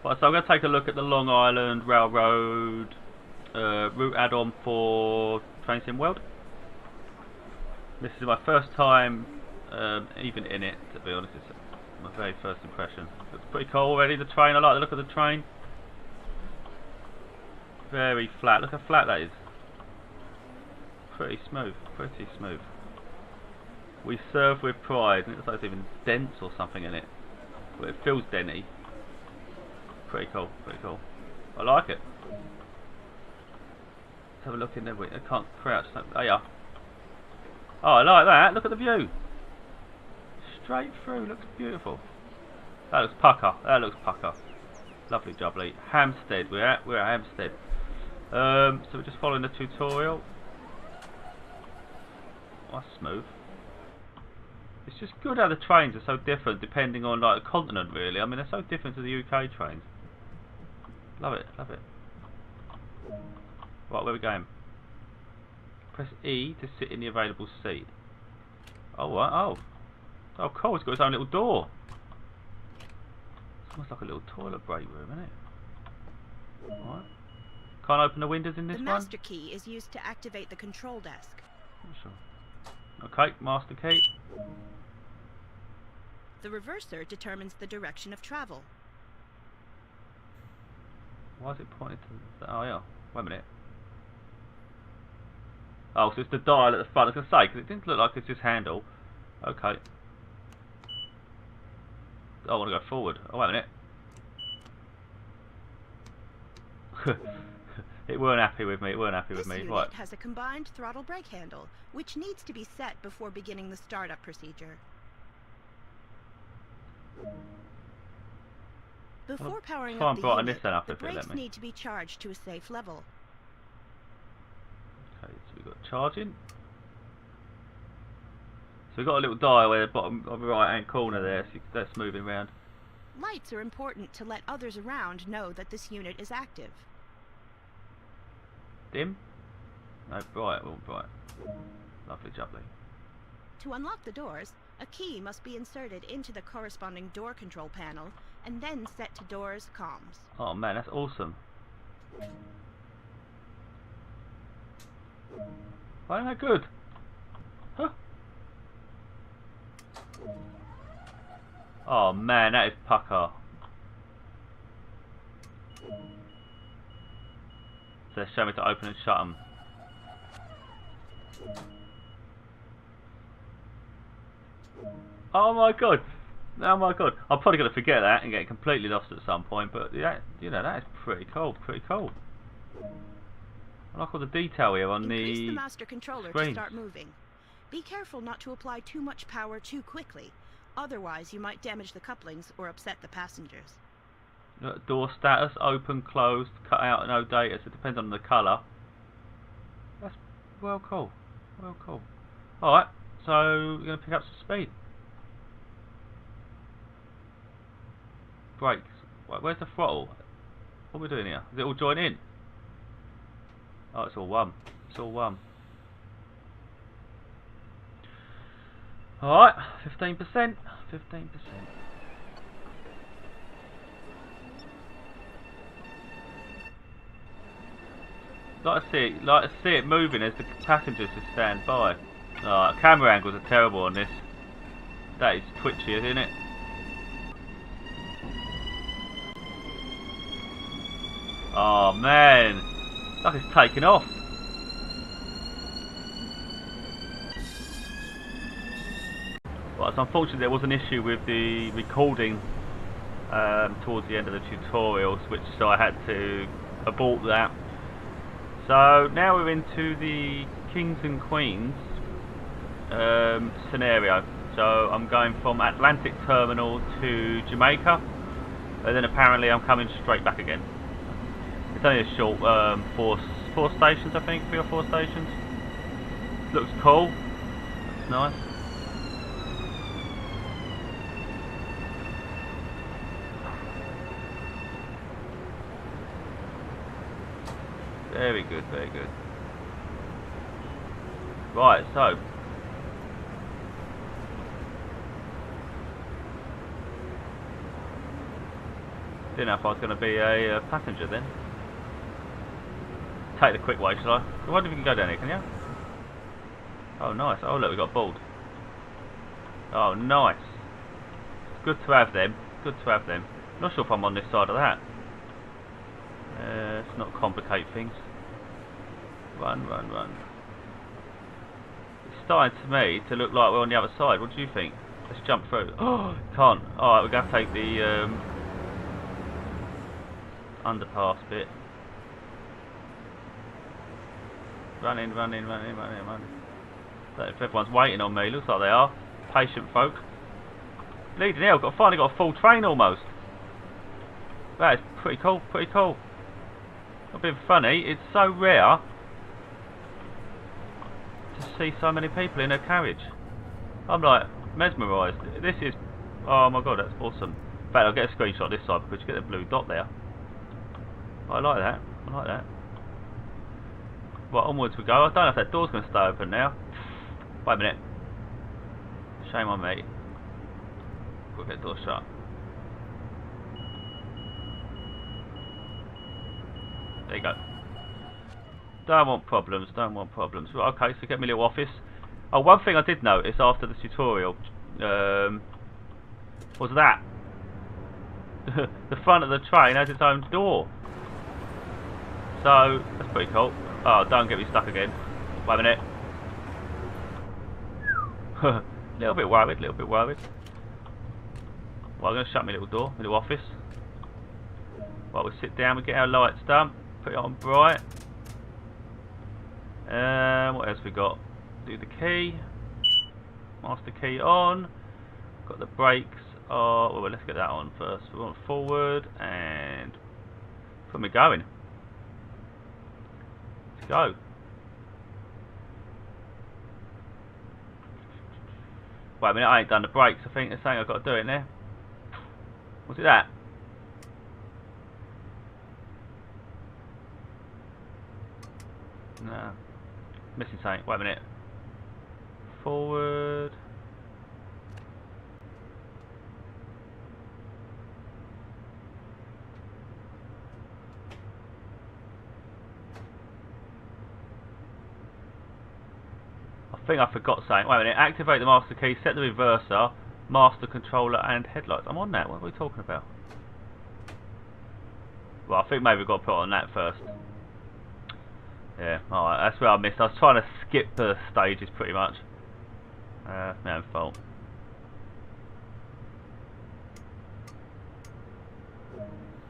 Right, so I'm going to take a look at the Long Island Railroad route add-on for Train Sim World. This is my first time even in it, to be honest. It's my very first impression. Looks pretty cool already, the train. I like the look of the train. Very flat. Look how flat that is. Pretty smooth. Pretty smooth. We serve with pride. And it looks like there's even dents or something in it. But it feels denty. Pretty cool. Pretty cool. I like it. Let's have a look in there. I can't crouch. Oh yeah. Oh, I like that. Look at the view. Straight through. Looks beautiful. That looks pucker. That looks pucker. Lovely jubbly. Hampstead. We're at Hampstead. So we're just following the tutorial. Oh, that's smooth. It's just good how the trains are so different depending on like the continent, really. I mean, they're so different to the UK trains. Love it. Love it. Right, where are we going? Press E to sit in the available seat. Oh, what? Oh, cool. It's got its own little door. It's almost like a little toilet break room, isn't it? Right. Can't open the windows in this one? The master key is used to activate the control desk. Sure. Okay, master key. The reverser determines the direction of travel. Why is it pointed to the... Oh, yeah. Wait a minute. Oh, so it's the dial at the front. I was going to say, because it didn't look like it's this handle. Okay. Oh, I want to go forward. Oh, wait a minute. It weren't happy with me. It weren't happy with me. This unit Right. has a combined throttle brake handle, which needs to be set before beginning the startup procedure. Before powering try up and the brighten unit, this up the if it'll let brakes me. need to be charged to a safe level. Okay, so we've got charging. So we've got a little dial where the bottom of the right hand corner there, so that's moving around. Lights are important to let others around know that this unit is active. Dim? No, bright, all bright. Lovely jubbly. To unlock the doors, a key must be inserted into the corresponding door control panel and then set to doors comms. Oh man, that's awesome. Why isn't that good? Huh? Oh man, that is pucker. So show me to open and shut them. Oh my god! Oh my god! I'm probably going to forget that and get completely lost at some point, but yeah, you know, that is pretty cool, pretty cool. I like all the detail here on Increase the master controller screens. to start moving. Be careful not to apply too much power too quickly, otherwise you might damage the couplings or upset the passengers. Door status, open, closed, cut out, no data, so it depends on the colour. That's well cool. Well cool. Alright, so we're going to pick up some speed. Brakes. Right, where's the throttle? What are we doing here? Is it all joined in? Oh, it's all one. It's all one. Alright, 15%. 15%. Like to see it moving as the passengers just stand by. Camera angles are terrible on this. That is twitchy, isn't it? Oh man, it's like it's taking off. Well, it's unfortunate there was an issue with the recording towards the end of the tutorials, so I had to abort that. So now we're into the Kings and Queens scenario. So I'm going from Atlantic Terminal to Jamaica, and then apparently I'm coming straight back again. It's only a short four stations, I think, 3 or 4 stations. Looks cool. Looks nice. Very good, very good. Right, so Didn't know if I was going to be a passenger then. Take the quick way, shall I? I wonder if you can go down here, can you? Oh, nice. Oh, look, we got a board. Oh, nice. It's good to have them. Good to have them. Not sure if I'm on this side of that. Let's not complicate things. Run, run, run. It's starting to me to look like we're on the other side. What do you think? Let's jump through. Oh, can't. Alright, we're going to take the underpass bit. Run in, run in, run in, run in, run in. But if everyone's waiting on me, looks like they are. Patient folk. Bleeding hell, finally got a full train almost. That is pretty cool, pretty cool. Not being funny, it's so rare to see so many people in a carriage. I'm like mesmerised. This is, oh my god, that's awesome. In fact, I'll get a screenshot this side because you get the blue dot there. I like that, I like that. Right, onwards we go. I don't know if that door's going to stay open now. Wait a minute. Shame on me. We'll get the door shut. There you go. Don't want problems, don't want problems. Right, okay, so get me a little office. Oh, one thing I did notice after the tutorial was that the front of the train has its own door. So, that's pretty cool. Oh, don't get me stuck again. Wait a minute. Little bit worried, little bit worried. Well, I'm going to shut my little door, my little office. While we sit down, we get our lights done. Put it on bright. What else we got? Do the key. Master key on. Got the brakes. Oh, well, let's get that on first. We want forward and put me going. Let's go. Wait a minute, I ain't done the brakes. I think they're saying I've got to do it now. Was it that? No. Missing something. Wait a minute. Forward. I think I forgot something. Wait a minute. Activate the master key, set the reverser, master controller and headlights. I'm on that. What are we talking about? Well, I think maybe we've got to put on that first. Yeah, alright, that's where I missed. I was trying to skip the stages pretty much. My own fault.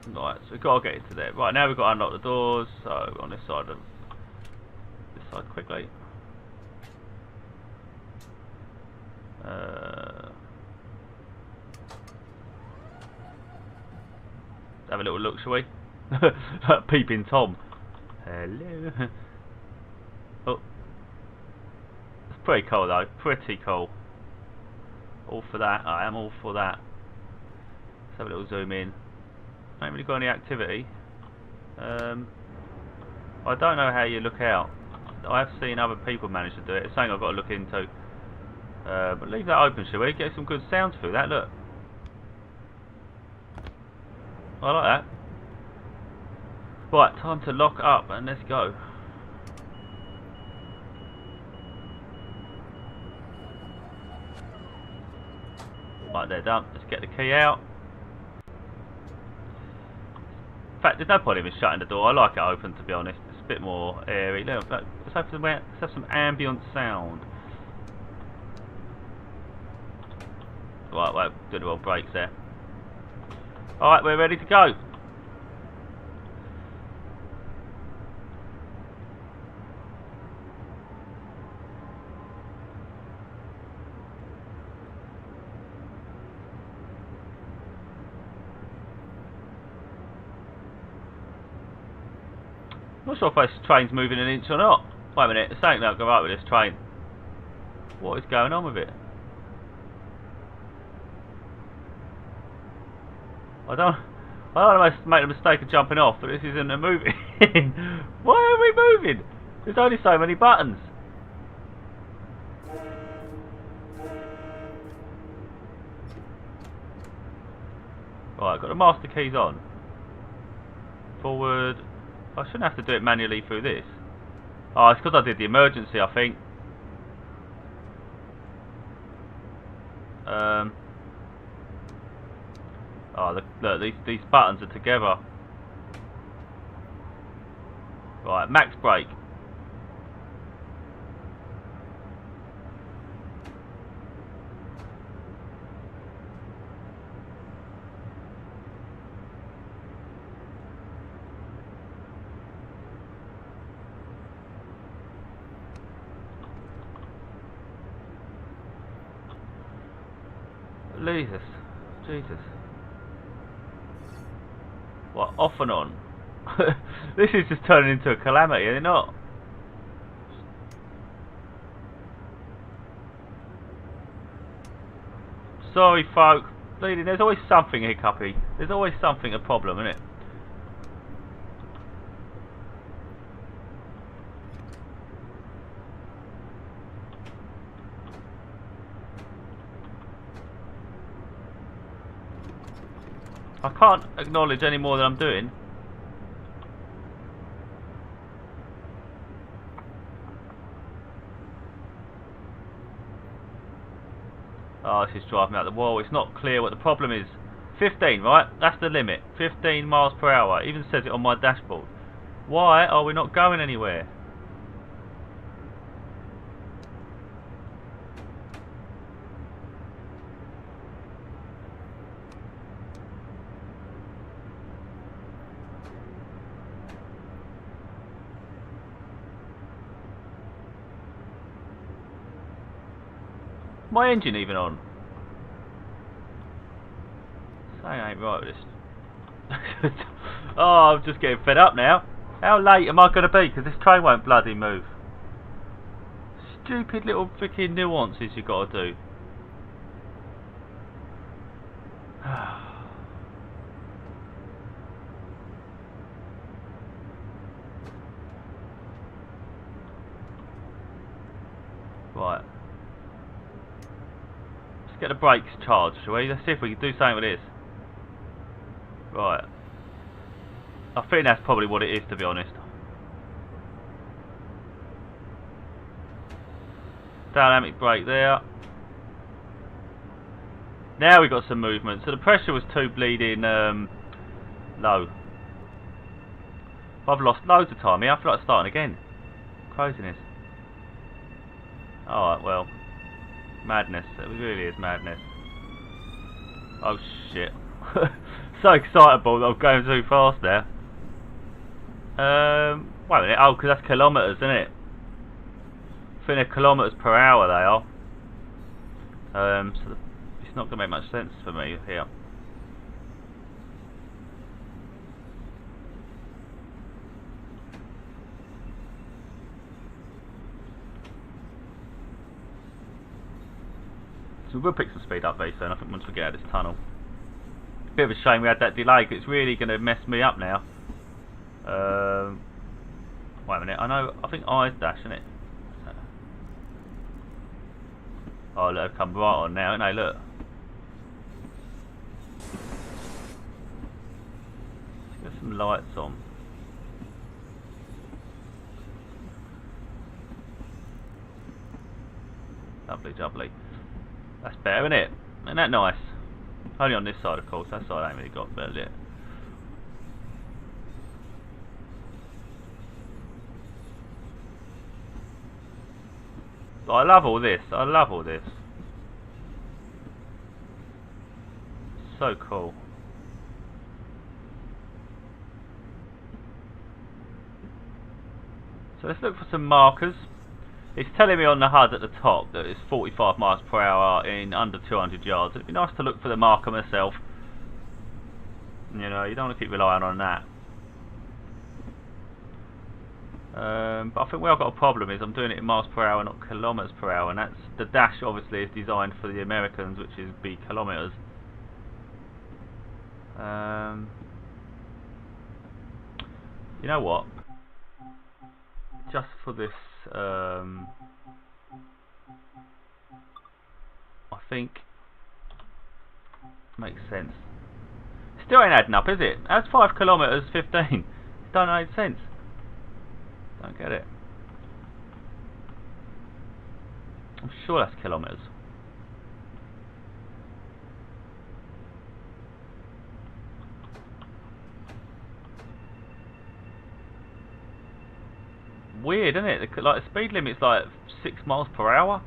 Right, so we've got to get into there. Right, now we've got to unlock the doors. So on this side quickly. Have a little look, shall we? Peeping Tom. Hello. Oh, it's pretty cool though. Pretty cool. All for that. I am all for that. Let's have a little zoom in. I ain't really got any activity. I don't know how you look out. I have seen other people manage to do it. It's something I've got to look into. But leave that open, shall we? Get some good sounds through that. Look. I like that. Right, time to lock up and let's go. Right, they're done. Let's get the key out. In fact, there's no point even shutting the door. I like it open, to be honest. It's a bit more airy. Look, let's have some ambient sound. Right, well, do the old brakes there. Alright, we're ready to go. I'm not sure if this train's moving an inch or not. Wait a minute, there's something not go right with this train. What is going on with it? I don't want to make the mistake of jumping off, but this isn't a moving. Why are we moving? There's only so many buttons. Right, I've got the master keys on. Forward. I shouldn't have to do it manually through this. Oh, it's because I did the emergency, I think. Oh, look, these buttons are together. Right, max brake. Jesus. What, off and on? This is just turning into a calamity, is it not? Sorry, folk. Bleeding, there's always something hiccupy. There's always something a problem, isn't it? I can't acknowledge any more than I'm doing. Oh, this is driving out the wall. It's not clear what the problem is. 15, right? That's the limit. 15 miles per hour. It even says it on my dashboard. Why are we not going anywhere? My engine even on? Something ain't right with this. Oh, I'm just getting fed up now. How late am I going to be? Because this train won't bloody move. Stupid little freaking nuances you got to do. Right. Let's get the brakes charged, shall we? Let's see if we can do something with this. Right. I think that's probably what it is, to be honest. Dynamic brake there. Now we got some movement. So the pressure was too bleeding low. I've lost loads of time here. I feel like starting again. Craziness. Alright, well. Madness. It really is madness. Oh shit. So excitable that I'm going too fast there. Wait a minute. Oh, because that's kilometres, isn't it? I think they're kilometres per hour they are. So it's not going to make much sense for me here. So we'll pick some speed up very soon, I think, once we get out of this tunnel. Bit of a shame we had that delay, because it's really going to mess me up now. Wait a minute, I think I's dash, isn't it? Oh look, they've come right on now, ain't they, look. Let's get some lights on. Lovely jubbly. That's better, isn't it? Isn't that nice? Only on this side, of course. That side ain't really got better lit. But I love all this. I love all this. So cool. So let's look for some markers. It's telling me on the HUD at the top that it's 45 miles per hour in under 200 yards. It'd be nice to look for the marker myself. You know, you don't want to keep relying on that. But I think where I've got a problem is I'm doing it in miles per hour, not kilometres per hour, and that's the dash obviously is designed for the Americans, which is be kilometres. You know what? Just for this, I think makes sense. It's Still ain't adding up, is it? That's 5 kilometres 15. It don't make sense. Don't get it. I'm sure that's kilometres. Weird, isn't it? Like the speed limit's like 6 miles per hour.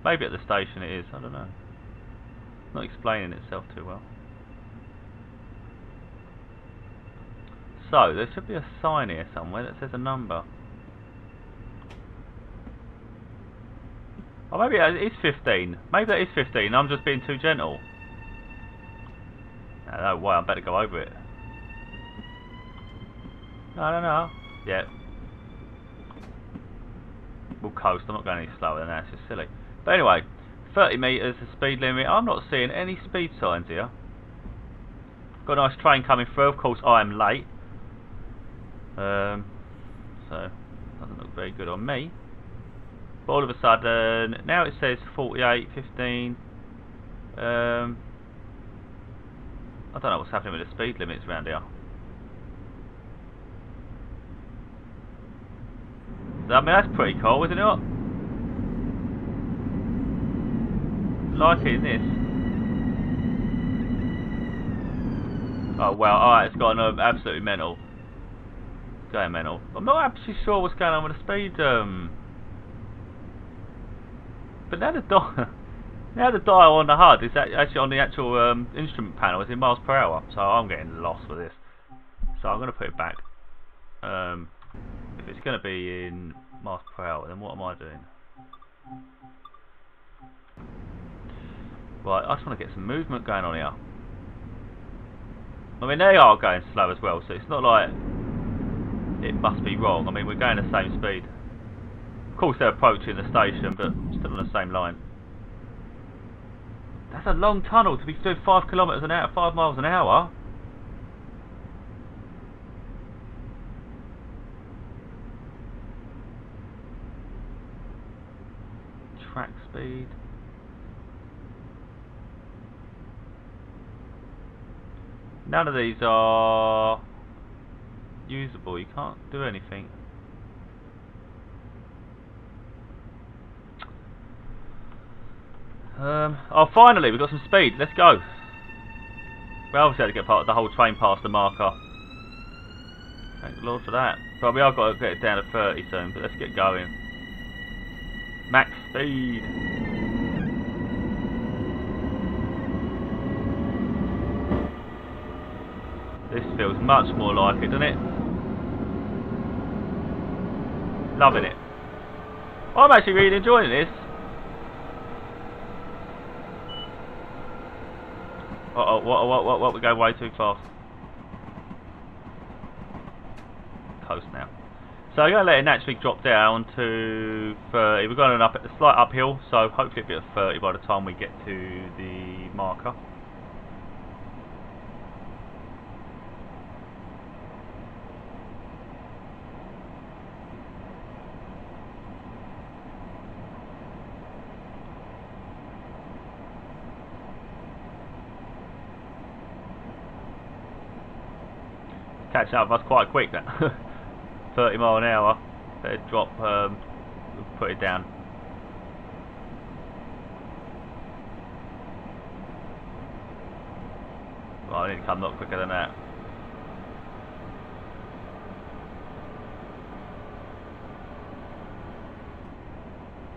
Maybe at the station it is. I don't know. Not explaining itself too well. So there should be a sign here somewhere that says a number. Oh, maybe it is 15. Maybe that is 15. I'm just being too gentle. No way. I better go over it. I don't know. Yeah. We'll coast. I'm not going any slower than that. It's just silly. But anyway, 30 metres the speed limit. I'm not seeing any speed signs here. Got a nice train coming through. Of course, I am late. So doesn't look very good on me. But all of a sudden, now it says 48, 15. I don't know what's happening with the speed limits around here. I mean, that's pretty cool, isn't it? Liking this. Oh well, alright, it's got an absolutely mental. It's going mental. I'm not actually sure what's going on with the speed. But now the now the dial on the HUD is actually on the actual instrument panel. It's in miles per hour, so I'm getting lost with this. So I'm going to put it back. If it's going to be in miles per hour, then what am I doing? Right, I just want to get some movement going on here. I mean, they are going slow as well, so it's not like it must be wrong. I mean, we're going the same speed. Of course, they're approaching the station, but still on the same line. That's a long tunnel to be doing 5 kilometres an hour, 5 miles an hour. Track speed. None of these are usable. You can't do anything. Oh, finally, we've got some speed. Let's go. We obviously had to get the whole train past the marker. Thank the Lord for that. Probably I've got to get it down to 30 soon, but let's get going. Max speed. This feels much more like it, doesn't it? Loving it. I'm actually really enjoying this. What? We're going way too fast. Coast now. So I'm going to let it naturally drop down to 30. We're going up at a slight uphill, so hopefully it'll be at 30 by the time we get to the marker. Catching up with us quite quick, that 30 mile an hour. Better drop, put it down. Well, I need to come a lot quicker than that.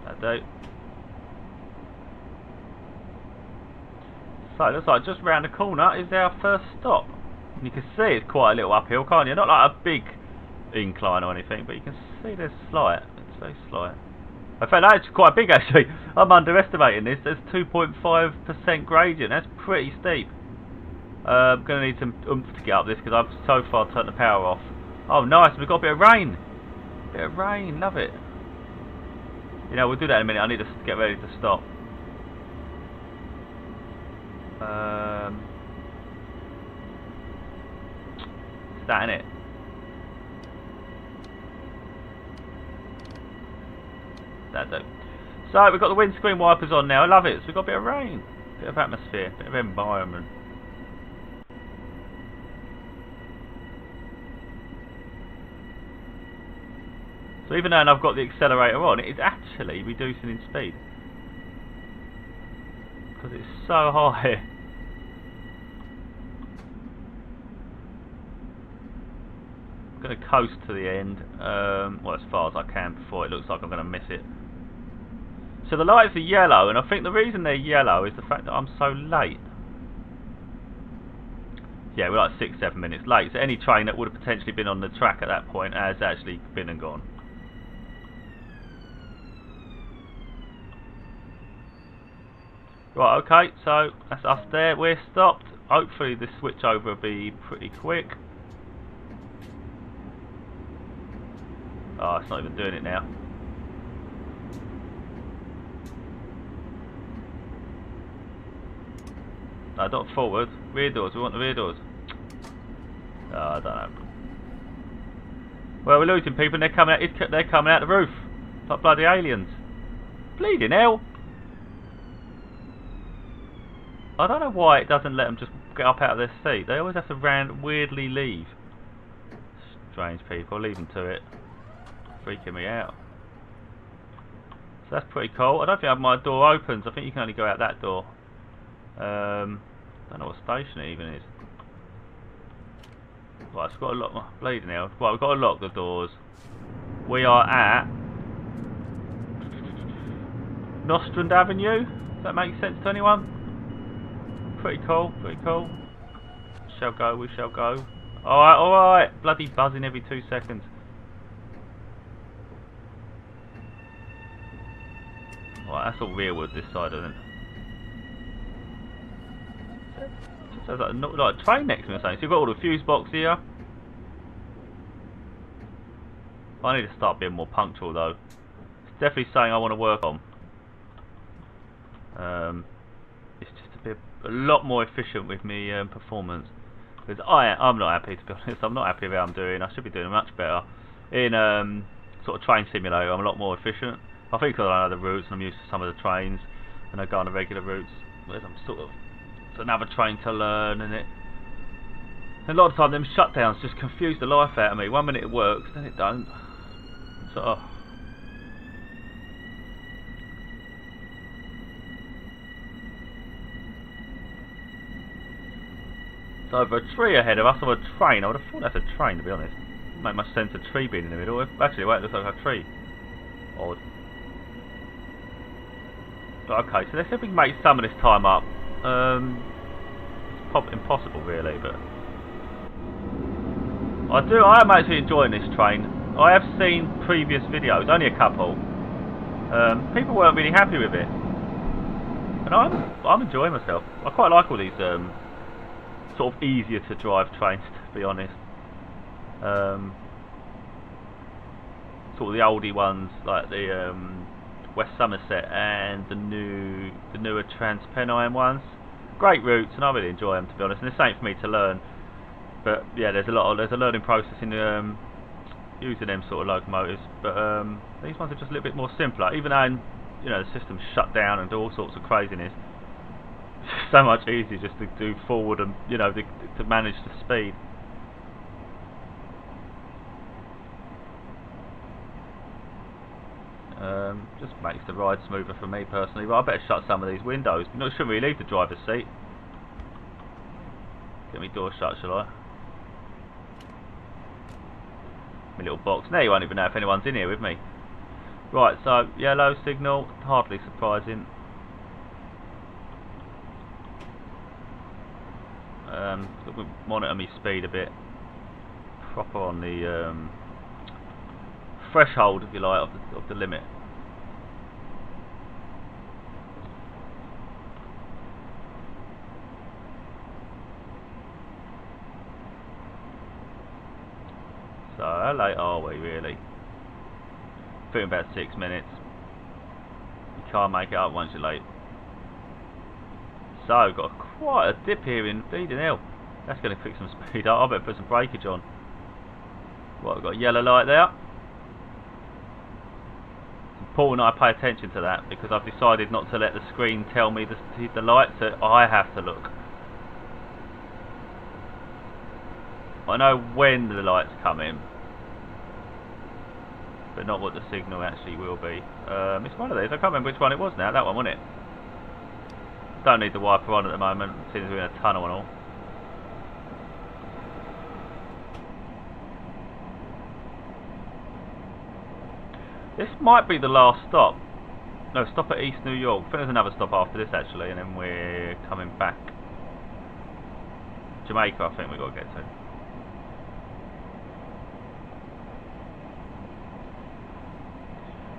That'll do. So it looks like just round the corner is our first stop. And you can see it's quite a little uphill, can't you? Not like a big incline or anything, but you can see there's slight. It's very slight. In fact, that's quite big actually. I'm underestimating this. There's 2.5% gradient. That's pretty steep. I'm going to need some oomph to get up this because I've so far turned the power off. Oh, nice. We've got a bit of rain. Bit of rain. Love it. You know, we'll do that in a minute. I need to get ready to stop. It's that, innit? That do. So we've got the windscreen wipers on now. I love it. So we've got a bit of rain, bit of atmosphere, bit of environment. So even though I've got the accelerator on, it is actually reducing in speed. Because it's so high. I'm going to coast to the end, well, as far as I can before it looks like I'm going to miss it. So the lights are yellow, and I think the reason they're yellow is the fact that I'm so late. Yeah, we're like 6-7 minutes late, so any train that would have potentially been on the track at that point has actually been and gone. Right, okay, so that's us there, we're stopped. Hopefully the switch over will be pretty quick. Oh, it's not even doing it now. No, not forward. Rear doors, we want the rear doors. Oh, I don't know. Well, we're losing people and they're coming out the roof. Like bloody aliens. Bleeding hell. I don't know why it doesn't let them just get up out of their seat. They always have to weirdly leave. Strange people, leave them to it. Freaking me out. So that's pretty cool. I don't think my door opens. I think you can only go out that door. Don't know what station it even is. Right, it's got to lock my bleeding now. Right, we've got to lock the doors. We are at Nostrand Avenue. Does that make sense to anyone? Pretty cool, pretty cool. Shall go, we shall go. Alright, alright. Bloody buzzing every 2 seconds. Right, that's all rearward this side, isn't it? Just sounds like a train next to me or something. So you've got all the fuse box here. I need to start being more punctual though. It's definitely something I want to work on. It's just to be a lot more efficient with me performance. Because I'm not happy, to be honest. I'm not happy with how I'm doing. I should be doing much better. In sort of train simulator, I'm a lot more efficient. I think because I know the routes and I'm used to some of the trains and I go on the regular routes. Whereas I'm sort of, it's another train to learn, and a lot of time them shutdowns just confuse the life out of me. 1 minute it works, then it don't. So it's over a tree ahead of us, or a train. I would have thought that's a train, to be honest. It make much sense a tree being in the middle. Actually, wait, it looks like a tree. Odd. But okay, so let's see if we can make some of this time up. It's impossible really, but I am actually enjoying this train. I have seen previous videos, only a couple. People weren't really happy with it, and I'm enjoying myself. I quite like all these sort of easier to drive trains, to be honest. Sort of the oldie ones like the West Somerset and the newer Transpennine ones. Great routes, and I really enjoy them, to be honest. And it's something for me to learn. But yeah, there's a learning process in using them sort of locomotives. But these ones are just a little bit more simpler. Even though the system's shut down and do all sorts of craziness, it's so much easier just to do forward and to manage the speed. Just makes the ride smoother for me personally. But I better shut some of these windows. You shouldn't really leave the driver's seat. Get me door shut, shall I? My little box. Now you won't even know if anyone's in here with me. Right, so yellow signal, hardly surprising. Monitor me speed a bit. Proper on the threshold, if you like, of the limit. So how late are we really? I think about 6 minutes. You can't make it up once you're late. So got quite a dip here in Bleeding Hill. That's going to pick some speed up. I better put some breakage on. Right, we've got a yellow light there. It's important I pay attention to that because I've decided not to let the screen tell me the lights, so I have to look. I know when the lights come in. but not what the signal actually will be. It's one of these. I can't remember which one it was now. That one, wasn't it? Don't need the wiper on at the moment, since we're in a tunnel and all. This might be the last stop. No, stop at East New York. I think there's another stop after this actually, and then we're coming back. Jamaica, I think we've got to get to.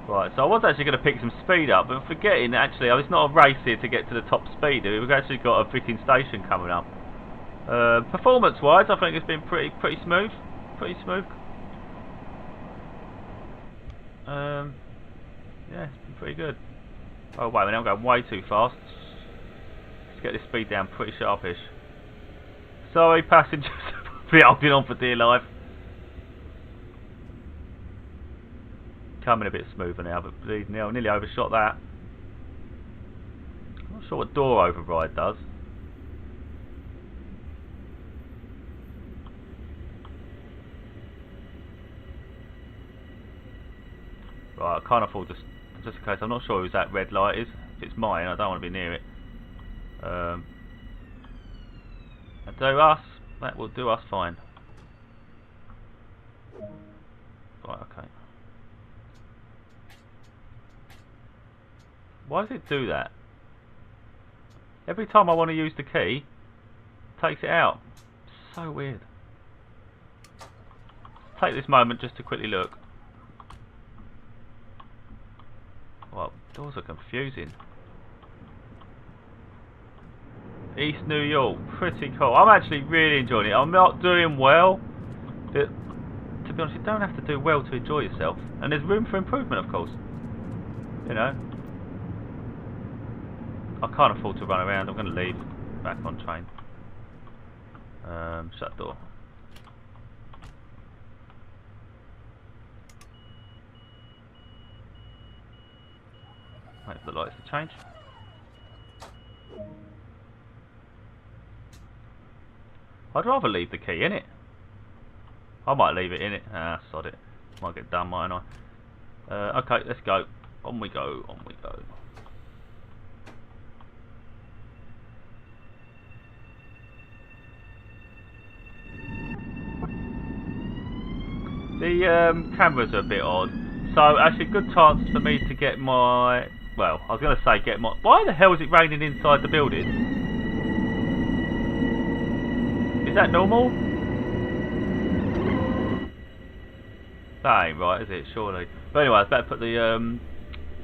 Right, so I was actually going to pick some speed up, but I'm forgetting actually, it's not a race here to get to the top speed. We've actually got a freaking station coming up. Performance-wise, I think it's been pretty smooth. Pretty smooth. Yeah, it's been pretty good. Oh wait a minute, I'm going way too fast. Let's get this speed down pretty sharpish. Sorry, passengers. Be holding on for dear life. Coming a bit smoother now, but nearly overshot that. I'm not sure what door override does. Right, I can't afford to, just in case, I'm not sure whose that red light is. If it's mine, I don't want to be near it. That will do us fine. Right, okay. Why does it do that? Every time I want to use the key, it takes it out. So weird. Take this moment just to quickly look. Well, doors are confusing. East New York, pretty cool. I'm actually really enjoying it. I'm not doing well, but to be honest, you don't have to do well to enjoy yourself. And there's room for improvement, of course. You know. I can't afford to run around. I'm going to leave. Back on train. Shut door. Wait for the lights to change. I'd rather leave the key in it. I might leave it in it. Ah, sod it. Might get done, mightn't I? Okay, let's go. On we go, on we go. The cameras are a bit odd. So, actually, good chance for me to get my... Well, I was going to say get my... Why the hell is it raining inside the building? Is that normal? That ain't right, is it? Surely. But anyway, I was about to put the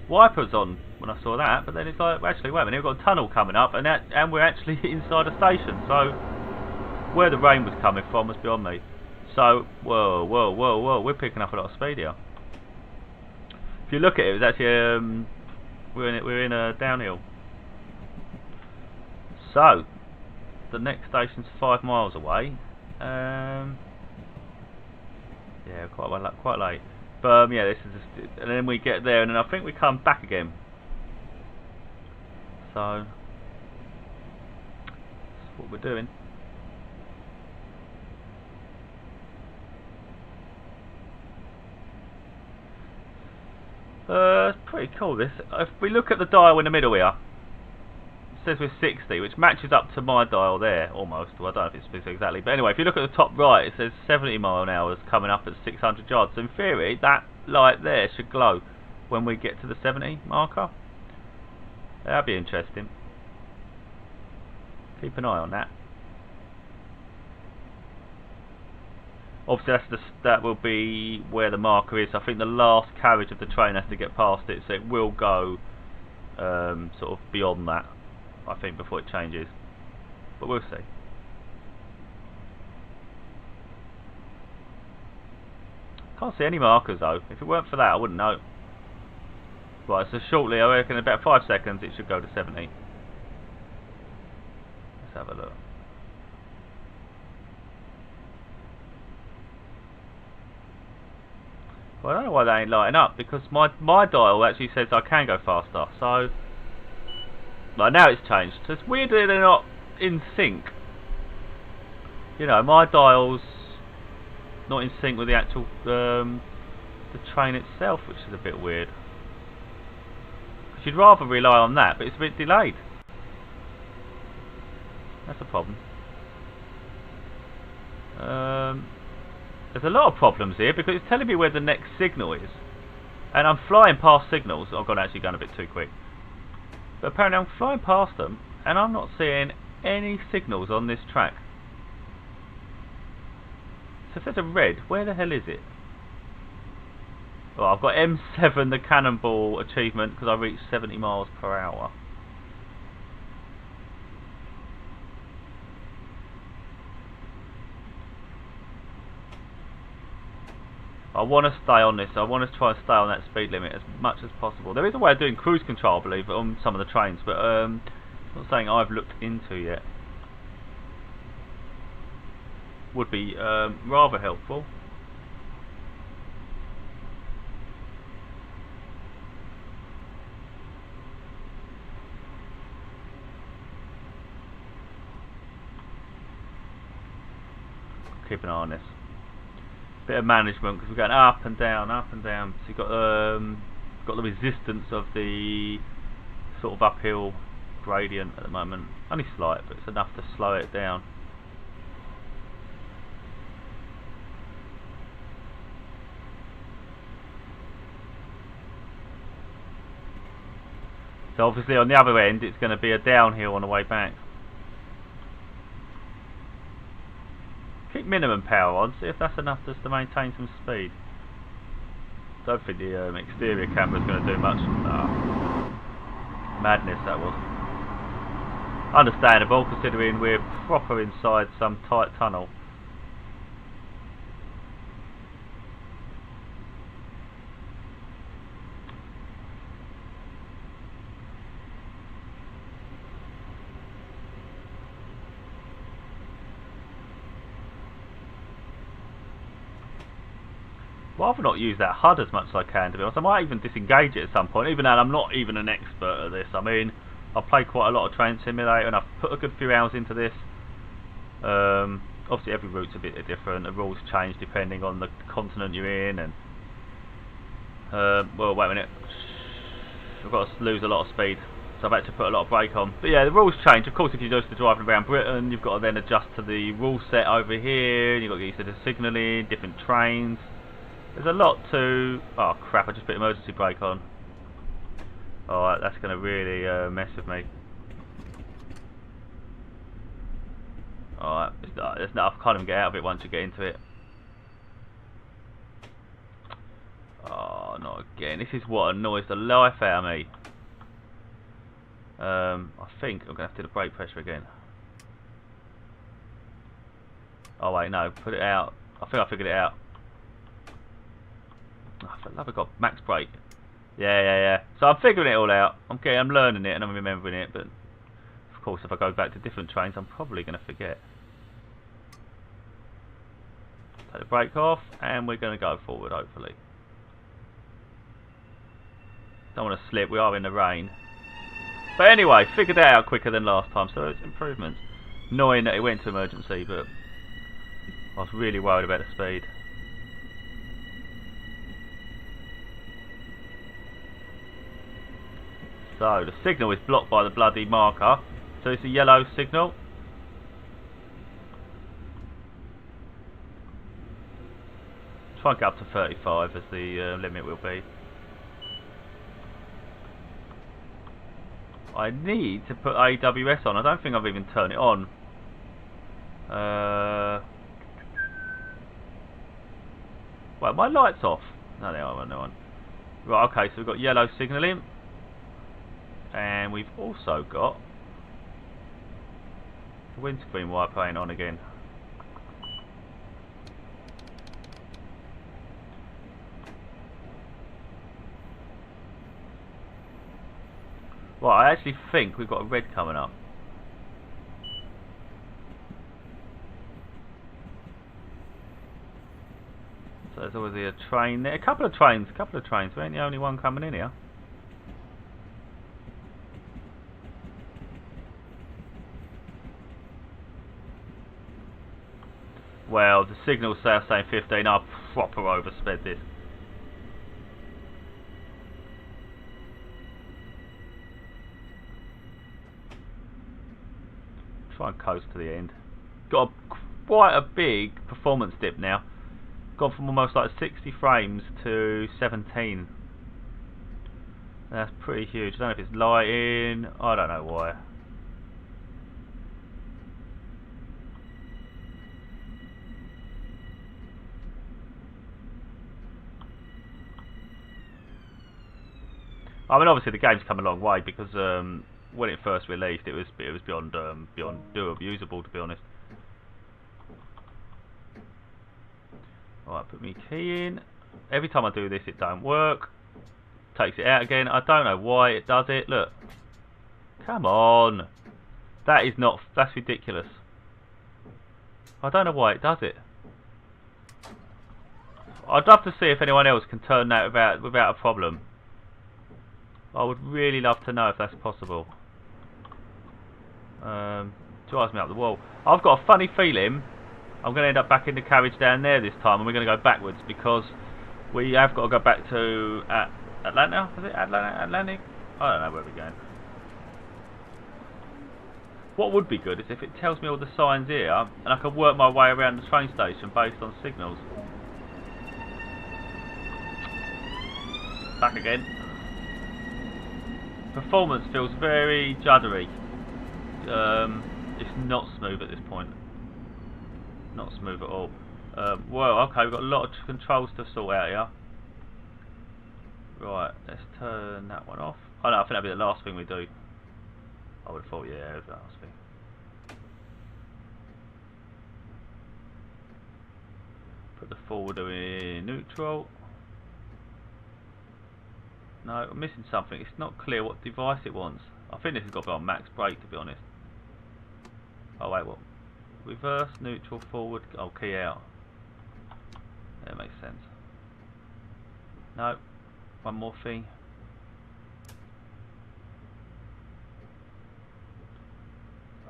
wipers on when I saw that, but then it's like, actually, wait a minute, we've got a tunnel coming up, and we're actually inside a station, so where the rain was coming from was beyond me. So, whoa, we're picking up a lot of speed here. If you look at it, it's actually, we're in a downhill. So, the next station's 5 miles away. Yeah, quite late. But yeah, this is just, and then we get there, and then I think we come back again. So that's what we're doing. It's pretty cool this. If we look at the dial in the middle here, it says we're 60, which matches up to my dial there, almost. Well, I don't know if it speaks exactly. But anyway, if you look at the top right, it says 70 mile an hour is coming up at 600 yards. So in theory, that light there should glow when we get to the 70 marker. That'd be interesting. Keep an eye on that. Obviously, that will be where the marker is. I think the last carriage of the train has to get past it, so it will go sort of beyond that, I think, before it changes. But we'll see. Can't see any markers though. If it weren't for that, I wouldn't know. Right, so shortly, I reckon in about 5 seconds, it should go to 70. Let's have a look. Well, I don't know why they ain't lighting up, because my dial actually says I can go faster, so... Like, now it's changed. So it's weird that they're not in sync. You know, my dial's not in sync with the actual the train itself, which is a bit weird. Because you'd rather rely on that, but it's a bit delayed. That's a problem. There's a lot of problems here because it's telling me where the next signal is. And I'm flying past signals. I've actually gone a bit too quick. But apparently I'm flying past them and I'm not seeing any signals on this track. So if there's a red, where the hell is it? Well, I've got M7, the cannonball achievement, because I reached 70 miles per hour. I want to stay on this. I want to try and stay on that speed limit as much as possible. There is a way of doing cruise control, I believe, on some of the trains, but it's not something I've looked into yet. Would be rather helpful. Keep an eye on this. Bit of management because we're going up and down, up and down. So you've got the resistance of the sort of uphill gradient at the moment. Only slight, but it's enough to slow it down. So obviously on the other end it's going to be a downhill on the way back. Keep minimum power on, see if that's enough just to maintain some speed. Don't think the exterior camera's going to do much. Madness that was. Understandable considering we're proper inside some tight tunnel. Rather not use that HUD as much as I can, to be honest. I might even disengage it at some point, even though I'm not even an expert at this. I mean, I've played quite a lot of Train Simulator and I've put a good few hours into this. Obviously every route's a bit different, the rules change depending on the continent you're in, and well, wait a minute, I've got to lose a lot of speed, so I've had to put a lot of brake on. But yeah, the rules change. Of course, if you're just driving around Britain, you've got to then adjust to the rule set over here, and you've got to get used to the signalling, different trains. There's a lot to... Oh crap, I just put emergency brake on. Alright, that's going to really mess with me. Alright, I can't even get out of it once you get into it. Oh, not again. This is what annoys the life out of me. I think I'm going to have to do the brake pressure again. Oh wait, no, put it out. I think I figured it out. Oh, for the love of God, max brake. Yeah. So I'm figuring it all out. I'm learning it and I'm remembering it, but of course if I go back to different trains I'm probably going to forget. Take the brake off and we're going to go forward, hopefully. Don't want to slip, we are in the rain. But anyway, figured that out quicker than last time, so it's improvements. Annoying that it went to emergency, but I was really worried about the speed. So, the signal is blocked by the bloody marker. So it's a yellow signal. Try and get up to 35 as the limit will be. I need to put AWS on. I don't think I've even turned it on. Well, my light's off. No, they are. No one. Right, okay, so we've got yellow signalling. And we've also got the windscreen wiper ain't on again. Well, I actually think we've got a red coming up. So there's obviously a train there. A couple of trains. We ain't the only one coming in here. Well, the signal says saying 15. I've proper oversped this. try and coast to the end. Got quite a big performance dip now. Gone from almost like 60 frames to 17. That's pretty huge. I don't know if it's lighting. I don't know why. I mean, obviously the game's come a long way because when it first released, it was beyond usable, to be honest. Alright, put my key in. Every time I do this, it don't work. Takes it out again. I don't know why it does it. Look, come on, that's ridiculous. I don't know why it does it. I'd love to see if anyone else can turn that without a problem. I would really love to know if that's possible. Drives me up the wall. I've got a funny feeling I'm going to end up back in the carriage down there this time, and we're going to go backwards because we have got to go back to Atlanta. Is it Atlantic? I don't know where we're going. What would be good is if it tells me all the signs here, and I can work my way around the train station based on signals. Back again. Performance feels very juddery. It's not smooth at this point. Not smooth at all. Well, okay, we've got a lot of controls to sort out here. Right, let's turn that one off. Oh no, I think that'll be the last thing we do. I would have thought, yeah, it was the last thing. Put the forwarder in neutral. No, I'm missing something. It's not clear what device it wants. I think this has got to be on max brake, to be honest. Oh wait, what? Reverse, neutral, forward. Oh, key out. That makes sense. No, one more thing.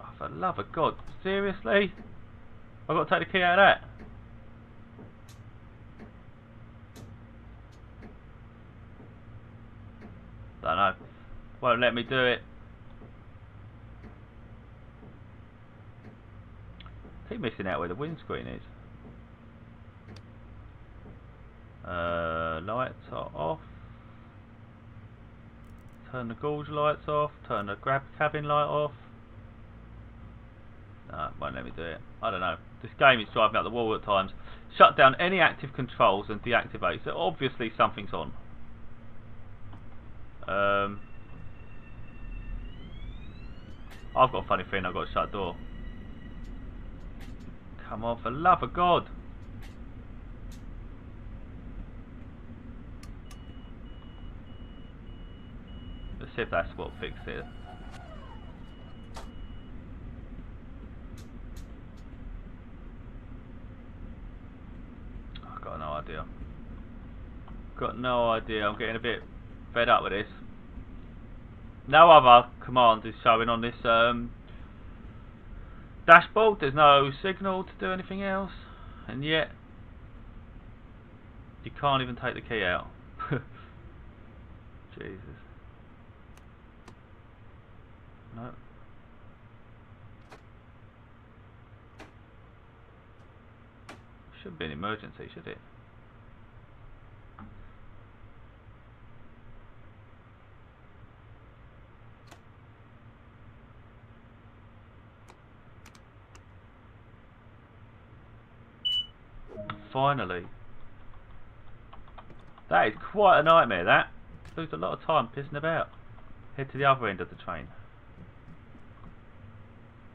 Oh, for the love of God, seriously? I've got to take the key out of that? Don't know. Won't let me do it. Keep missing out where the windscreen is. Lights are off. Turn the gauge lights off. Turn the cabin light off. No, it won't let me do it. I don't know. This game is driving me up the wall at times. Shut down any active controls and deactivate. So obviously something's on. I've got a funny feeling I've got to shut the door. Come on, for the love of God. Let's see if that's what fixed it. I've got no idea. Got no idea. I'm getting a bit fed up with this. No other command is showing on this dashboard. There's no signal to do anything else, and yet you can't even take the key out. Jesus. No. Shouldn't be an emergency, should it? Finally. That is quite a nightmare, that. Lose a lot of time pissing about. Head to the other end of the train.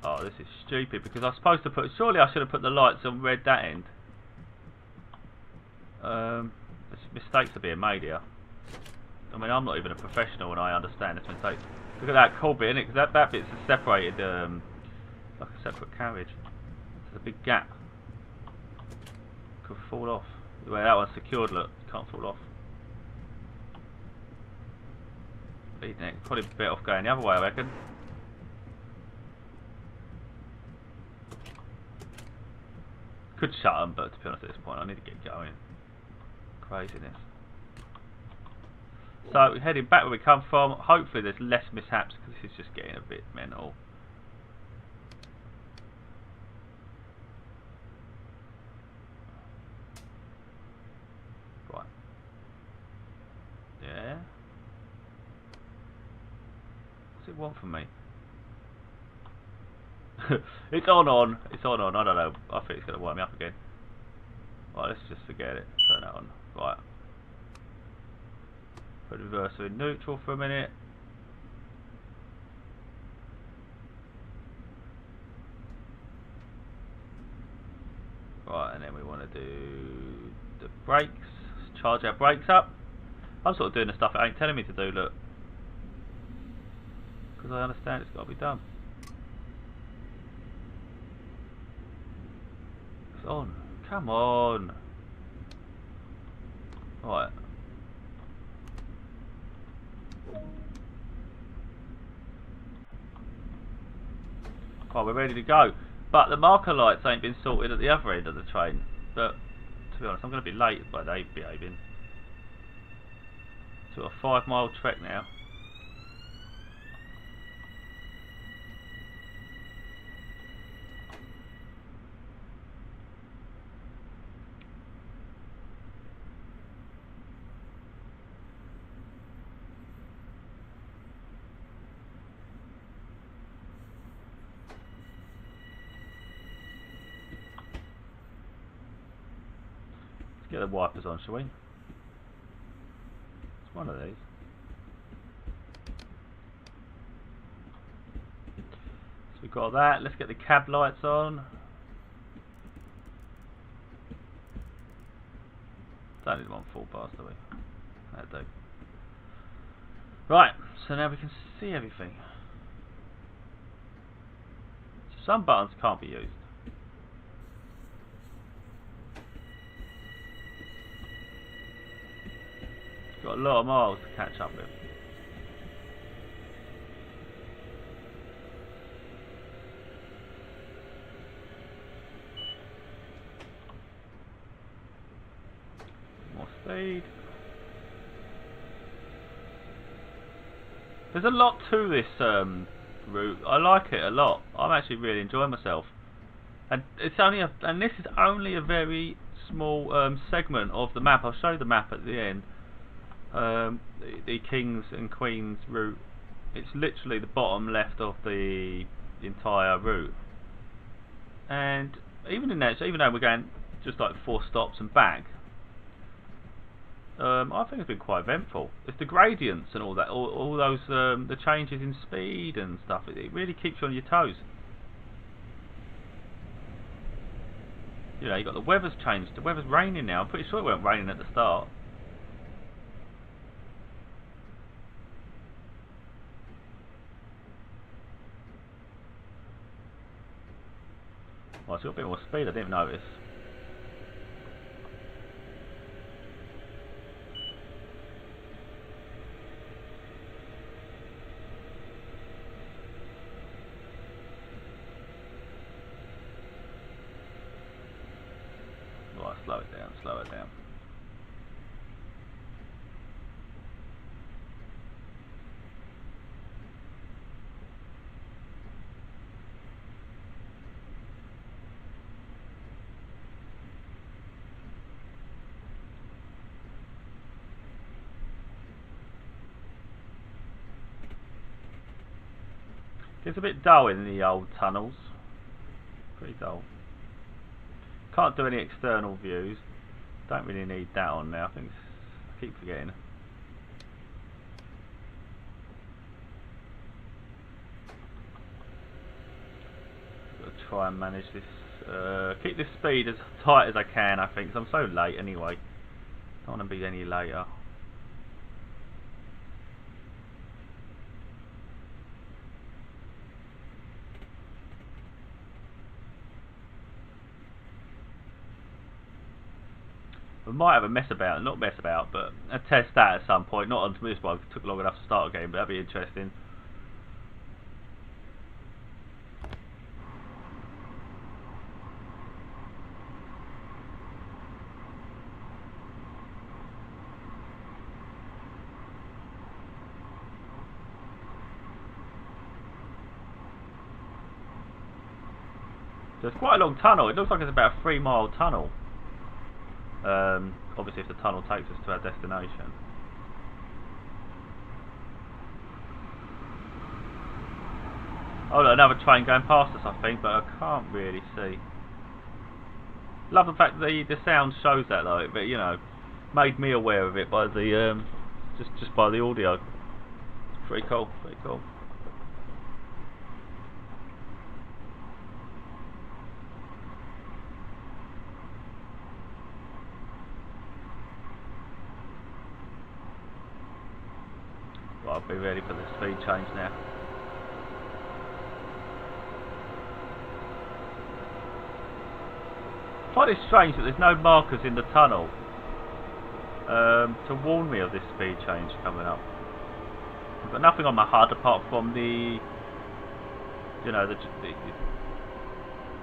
Oh, this is stupid because I was supposed to put... Surely I should have put the lights on red that end. Mistakes are being made here. I mean, I'm not even a professional and I understand this mistake. Look at that cool bit, innit? Because that bit's a separated, like a separate carriage. There's a big gap. Could fall off. The way that one's secured, look, can't fall off. Probably better off going the other way, I reckon. Could shut them, but to be honest at this point I need to get going. Craziness. So we're heading back where we come from. Hopefully there's less mishaps because this is just getting a bit mental. it want from me? It's on. It's on. I don't know. I think it's going to wind me up again. Right, let's just forget it. Turn that on. Right. Put the reverser in neutral for a minute. Right, and then we want to do the brakes. Charge our brakes up. I'm sort of doing the stuff it ain't telling me to do, look. Because I understand it's got to be done. It's on. Come on. Right. Right, we're ready to go. But the marker lights ain't been sorted at the other end of the train. But, to be honest, I'm going to be late by they behaving. To a 5-mile trek now. Let's get the wipers on, shall we? It's one of these. So we've got that. Let's get the cab lights on. Don't need one full bar, do we? That'll do. Right, so now we can see everything. So some buttons can't be used. Got a lot of miles to catch up with. More speed. There's a lot to this route. I like it a lot. I'm actually really enjoying myself. And it's only and this is only a very small segment of the map. I'll show you the map at the end. The Kings and Queens route. It's literally the bottom left of the entire route. And even in that, so even though we're going just like 4 stops and back, I think it's been quite eventful. It's the gradients and all that, all those the changes in speed and stuff. It really keeps you on your toes. You know, you got the weather's changed. The weather's raining now. I'm pretty sure it weren't raining at the start. Well, it's got a bit more speed. I didn't notice. Right, slow it down, slow it down. It's a bit dull in the old tunnels. Pretty dull. Can't do any external views. Don't really need that on now. I keep forgetting. Got to try and manage this. Keep this speed as tight as I can. I think 'cause I'm so late anyway. Don't want to be any later. We might have a mess about, not mess about, but a test that at some point. Not on this one, it took long enough to start a game, but that'd be interesting. So it's quite a long tunnel. It looks like it's about a 3-mile tunnel. Obviously if the tunnel takes us to our destination. Oh look, another train going past us I think, but I can't really see. Love the fact that the sound shows that though, but you know, made me aware of it by the just by the audio. It's pretty cool, pretty cool. Well, I'll be ready for the speed change now. I find it strange that there's no markers in the tunnel to warn me of this speed change coming up. I've got nothing on my HUD apart from the, you know,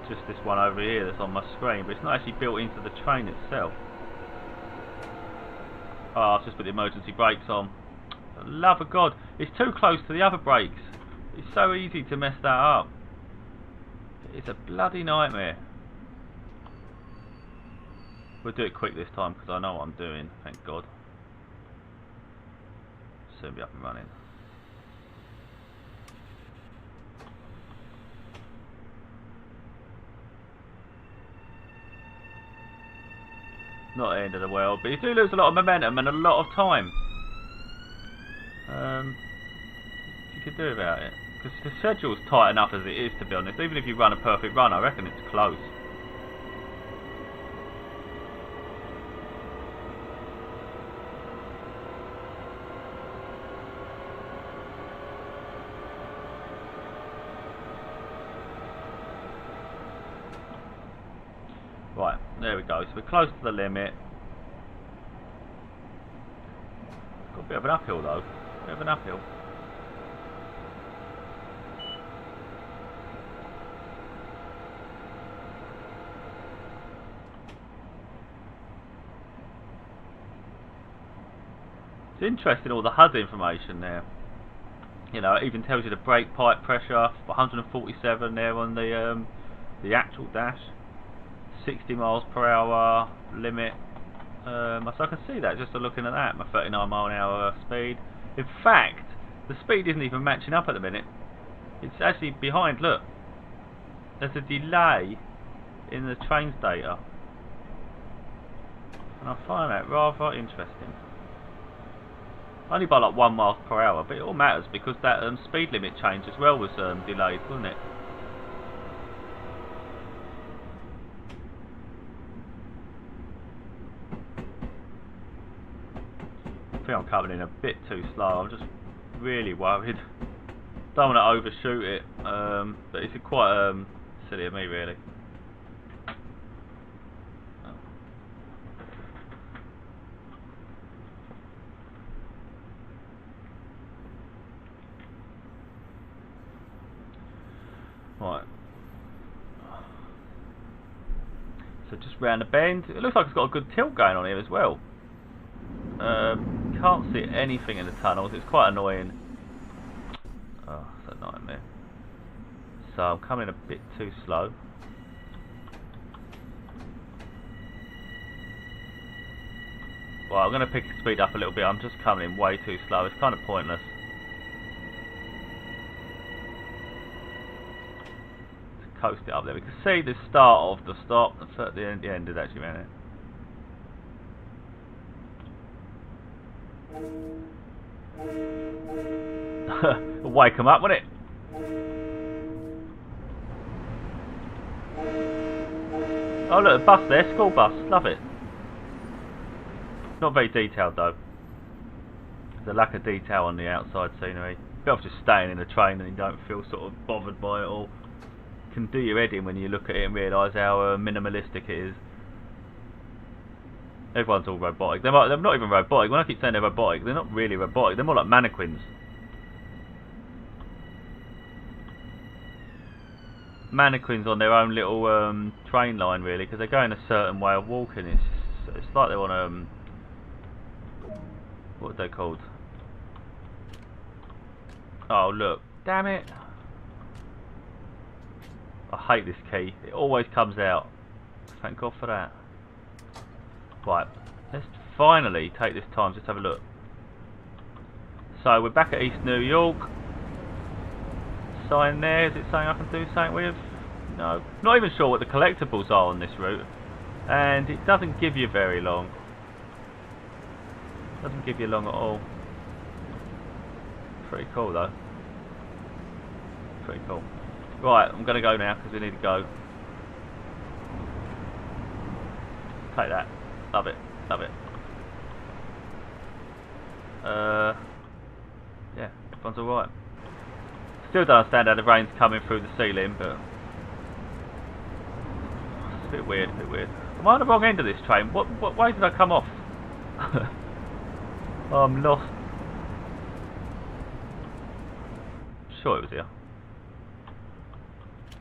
just this one over here that's on my screen, but it's not actually built into the train itself. Oh, I've just put the emergency brakes on. For the love of God, it's too close to the other brakes. It's so easy to mess that up. It's a bloody nightmare. We'll do it quick this time because I know what I'm doing, thank God. Soon be up and running. Not the end of the world, but you do lose a lot of momentum and a lot of time. You could do about it. Because the schedule's tight enough as it is, to be honest. Even if you run a perfect run, I reckon it's close. Right, there we go. So we're close to the limit. Got a bit of an uphill though. A bit of an uphill. It's interesting all the HUD information there. You know, it even tells you the brake pipe pressure, 147 there on the actual dash. 60 miles per hour limit. So I can see that just looking at that, my 39 mile an hour speed. In fact, the speed isn't even matching up at the minute. It's actually behind, look. There's a delay in the train's data. And I find that rather interesting. Only by like 1 mile per hour, but it all matters because that speed limit change as well was delayed, wasn't it? I think I'm coming in a bit too slow. I'm just really worried. Don't want to overshoot it, but it's quite silly of me, really. Right. So just round the bend. It looks like it's got a good tilt going on here as well. Can't see anything in the tunnels. It's quite annoying. Oh, it's a nightmare. So I'm coming a bit too slow. Well, I'm going to pick the speed up a little bit. I'm just coming in way too slow. It's kind of pointless. Just coast it up there. We can see the start of the stop. The end is actually around it. Wake them up, wouldn't it? Oh look, a bus there, school bus, love it. Not very detailed though. There's a lack of detail on the outside scenery. Better off just staying in the train and you don't feel sort of bothered by it all. Can do your head in when you look at it and realise how minimalistic it is. Everyone's all robotic. They're not even robotic. When I keep saying they're robotic, they're not really robotic. They're more like mannequins. Mannequins on their own little train line, really, because they're going a certain way of walking. It's like they're on what are they called? Oh look, damn it! I hate this key. It always comes out. Thank God for that. Right, let's finally take this time. Just have a look. So we're back at East New York. sign there? Is it saying I can do something with? No. Not even sure what the collectibles are on this route. And it doesn't give you very long. Doesn't give you long at all. Pretty cool though. Pretty cool. Right, I'm going to go now because we need to go. Take that. Love it. Love it. Yeah, everyone's alright. Still don't understand how the rain's coming through the ceiling, but it's a bit weird, a bit weird. Am I on the wrong end of this train? What way did I come off? Oh, I'm lost. Sure it was here.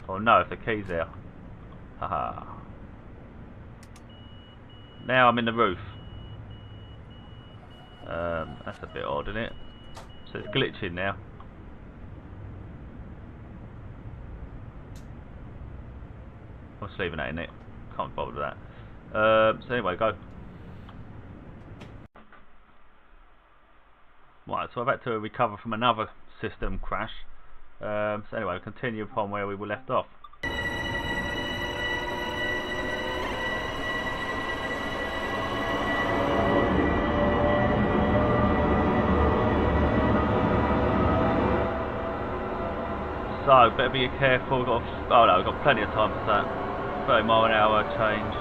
Oh no, if the key's there. Haha. Now I'm in the roof. That's a bit odd, isn't it? So it's glitching now. I'm just leaving that in it. Can't bother with that. So anyway, go. Right, so I've had to recover from another system crash. So anyway, we'll continue upon where we were left off. So, better be careful. We've got, oh no, we've got plenty of time for that. 30 mile an hour change.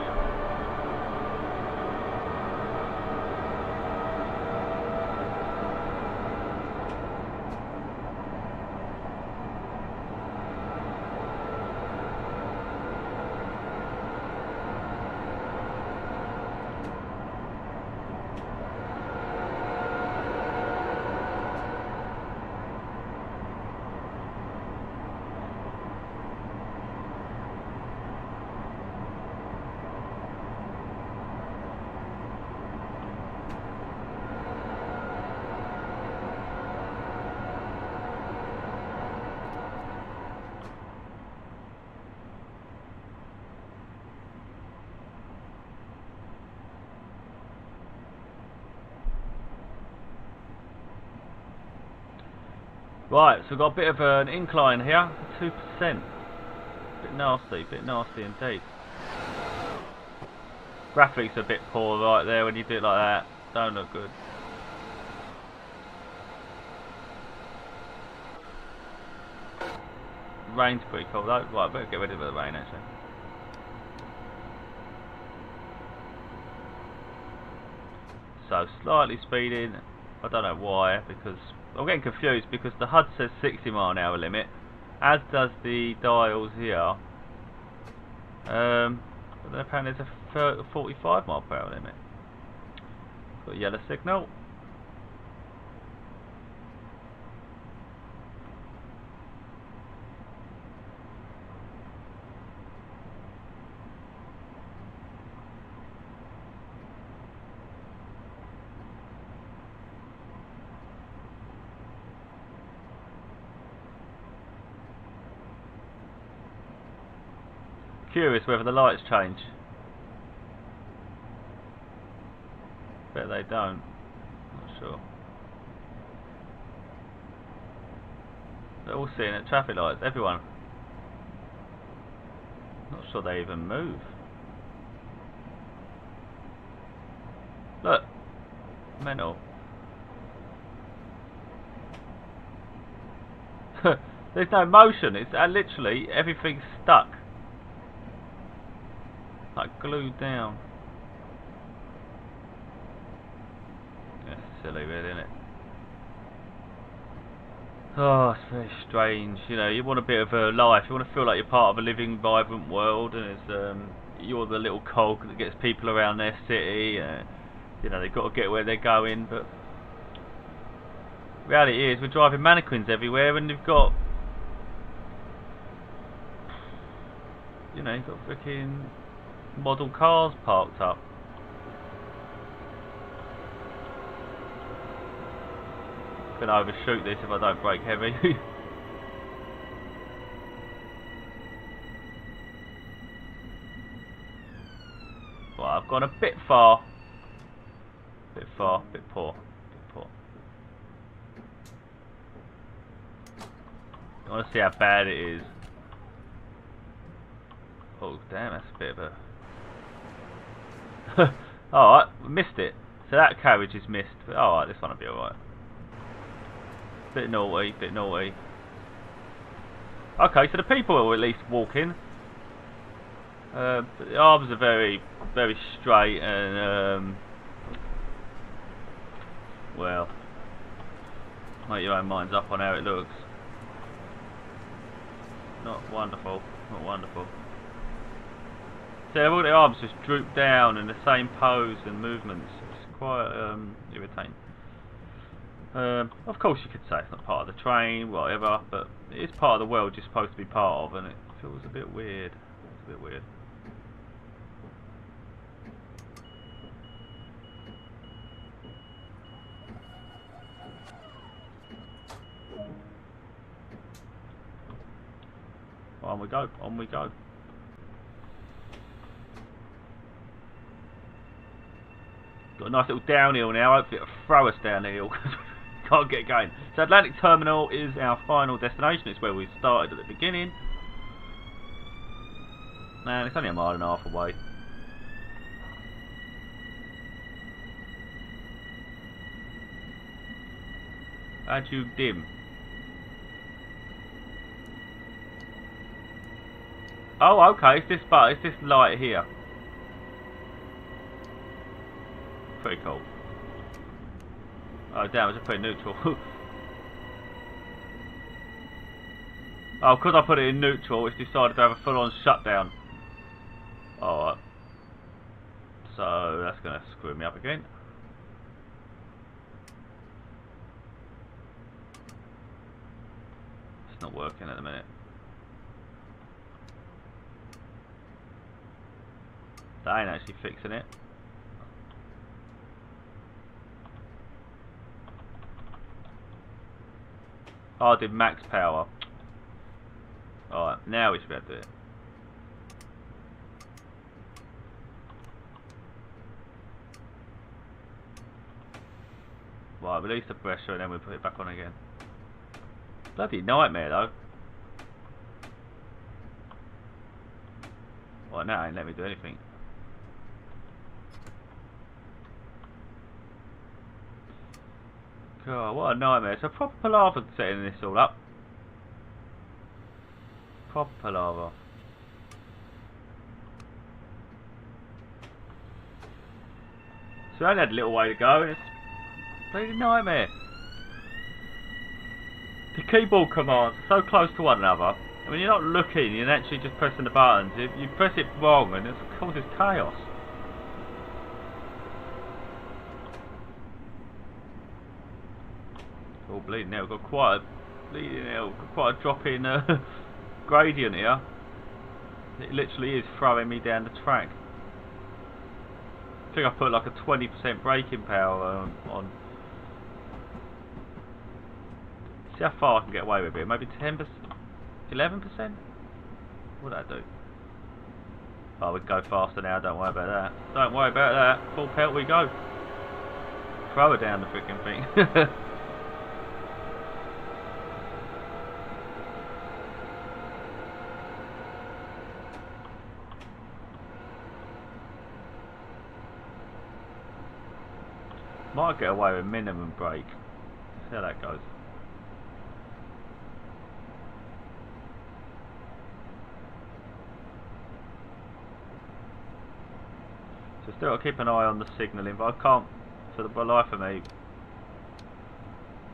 Right, so we've got a bit of an incline here, 2%. Bit nasty indeed. Graphics are a bit poor right there when you do it like that. Don't look good. Rain's pretty cool though. Right, better get rid of the rain actually. So slightly speeding. I don't know why, because I'm getting confused because the HUD says 60 mile an hour limit, as does the dials here. But then apparently there's a 45 mile per hour limit. Got a yellow signal. Curious whether the lights change. Bet they don't. Not sure. They're all seeing at traffic lights, everyone. Not sure they even move. Look. Mental. There's no motion, it's literally everything's stuck. Like glued down. That's silly really, isn't it? Oh, it's very strange. You know, you want a bit of a life. You want to feel like you're part of a living, vibrant world, and it's you're the little cog that gets people around their city. You know, they've got to get where they're going, but reality is we're driving mannequins everywhere, and you've got, you know, you've got freaking model cars parked up. Gonna overshoot this if I don't brake heavy. Well, I've gone a bit far. Bit poor. I want to see how bad it is. Oh damn, that's a bit of a... Alright, we missed it. So that carriage is missed. But alright, this one will be alright. Bit naughty, bit naughty. Okay, so the people are at least walking. But the arms are very, very straight and well, make your own minds up on how it looks. Not wonderful, not wonderful. So all the arms just droop down in the same pose and movements. It's quite irritating. Of course you could say it's not part of the train, whatever, but it is part of the world you're supposed to be part of, and it feels a bit weird. It's a bit weird. On we go, on we go. Got a nice little downhill now. Hopefully it'll throw us down the hill because we can't get going. So Atlantic Terminal is our final destination. It's where we started at the beginning. And it's only a mile and a half away. How'd you dim? Oh, okay. It's this light here. Pretty cool. Oh damn, I just put it in neutral. Oh, because I put it in neutral, it's decided to have a full-on shutdown. Alright. So, that's going to screw me up again. It's not working at the minute. That ain't actually fixing it. Oh, I did max power. Alright, now we should be able to do it. Right, release the pressure and then we'll put it back on again. Bloody nightmare though. Right, now it ain't let me do anything. God, what a nightmare. It's a proper palaver setting this all up. Proper palaver. So we only had a little way to go and it's a bloody nightmare. The keyboard commands are so close to one another. I mean, you're not looking, you're actually just pressing the buttons. You press it wrong and it causes chaos. All bleeding hell, got quite a bleeding hell, got quite a drop in gradient here. It literally is throwing me down the track. I think I put like a 20% braking power on. See how far I can get away with it. Maybe 10%, 11%. What'd that do? Oh, we can go faster now. Don't worry about that. Don't worry about that. Full pelt we go. Throw her down the freaking thing. Might get away with minimum brake. See how that goes. So still got to keep an eye on the signalling, but I can't, for the life of me,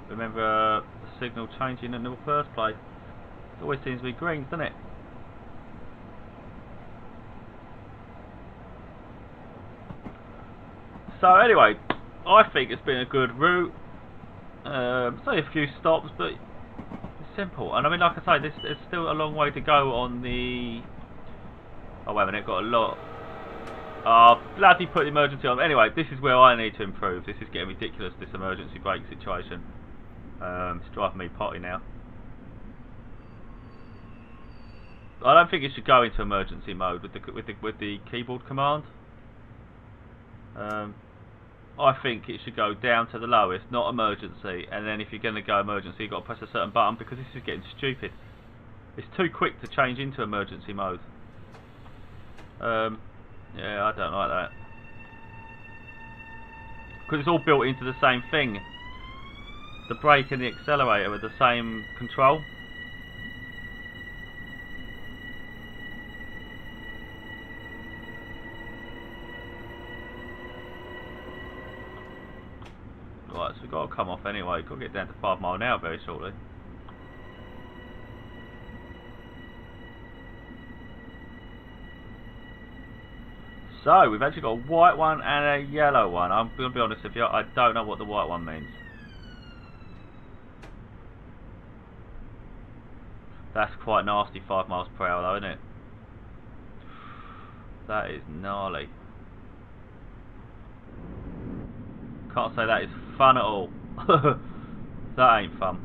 remember the signal changing in the first place. It always seems to be green, doesn't it? So anyway, I think it's been a good route. It's only a few stops, but it's simple. And I mean, like I say, there's still a long way to go on the... Oh wait a minute, got a lot. Oh, bloody put the emergency on. Anyway, this is where I need to improve. This is getting ridiculous, this emergency brake situation. It's driving me potty now. I don't think it should go into emergency mode with the keyboard command. I think it should go down to the lowest, not emergency, and then if you're going to go emergency, you've got to press a certain button because this is getting stupid. It's too quick to change into emergency mode. Yeah, I don't like that. Because it's all built into the same thing. The brake and the accelerator are the same control. Right, so we've got to come off anyway. Got to get down to 5 mile an hour very shortly. So, we've actually got a white one and a yellow one. I'm going to be honest with you, I don't know what the white one means. That's quite nasty, 5 miles per hour though, isn't it? That is gnarly. Can't say that is fun at all. That ain't fun.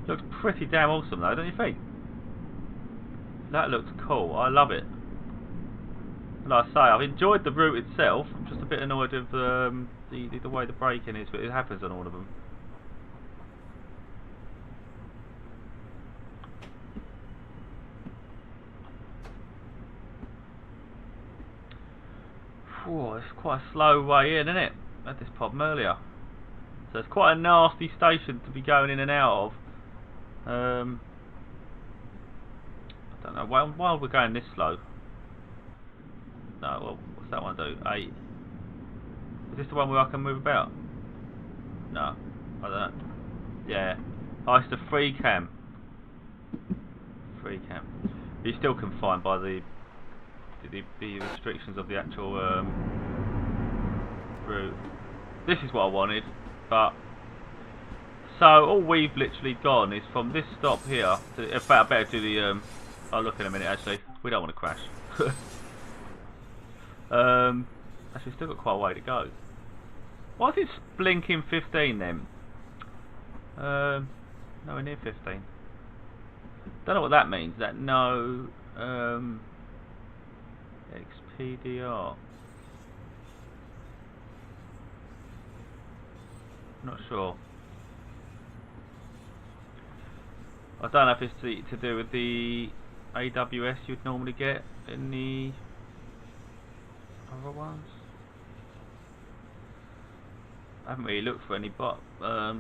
Looks pretty damn awesome though, don't you think? That looks cool, I love it. Like I say, I've enjoyed the route itself. I'm just a bit annoyed with the way the braking is, but it happens on all of them. Whew, it's quite a slow way in, isn't it? I had this problem earlier. So it's quite a nasty station to be going in and out of. I don't know, why we're going this slow? No, well, what's that one do? 8. Is this the one where I can move about? No, I don't know. Yeah. Oh, it's the free cam. Free cam. But you're still confined by the restrictions of the actual route. This is what I wanted, but so all we've literally gone is from this stop here to, in fact I better do the I'll look in a minute actually. We don't want to crash. Actually still got quite a way to go. Why is it blinking 15 then? Nowhere near 15. Don't know what that means. That no XPDR. Not sure. I don't know if it's to do with the AWS you'd normally get in the other ones. I haven't really looked for any other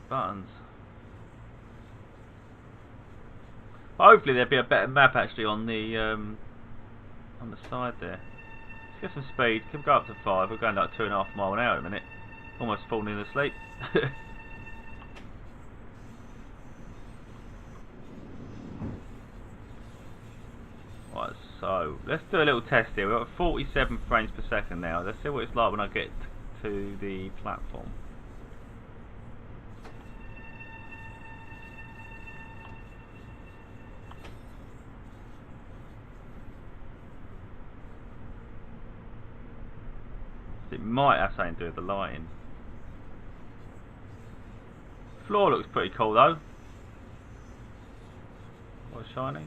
buttons. But hopefully there'll be a better map actually on the side there. Let's get some speed. Can go up to 5. We're going like 2.5 miles an hour in a minute. Almost falling asleep. Right, so let's do a little test here. We're at 47 frames per second now. Let's see what it's like when I get to the platform. It might have something to do with the lighting. Floor looks pretty cool though. Quite shiny.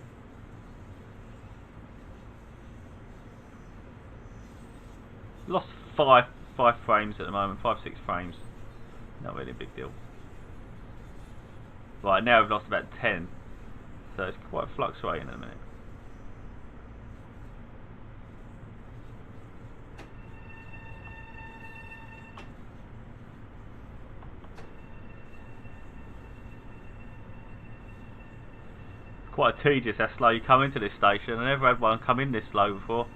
Lost 5 frames at the moment, 5-6 frames. Not really a big deal. Right, now we've lost about 10. So it's quite fluctuating at the minute. Quite tedious how slow you come into this station. I never had one come in this slow before.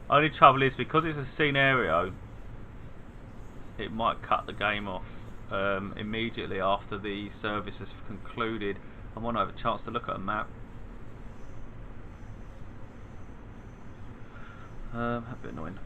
Only trouble is because it's a scenario, it might cut the game off immediately after the service has concluded. I want to have a chance to look at a map. A bit annoying.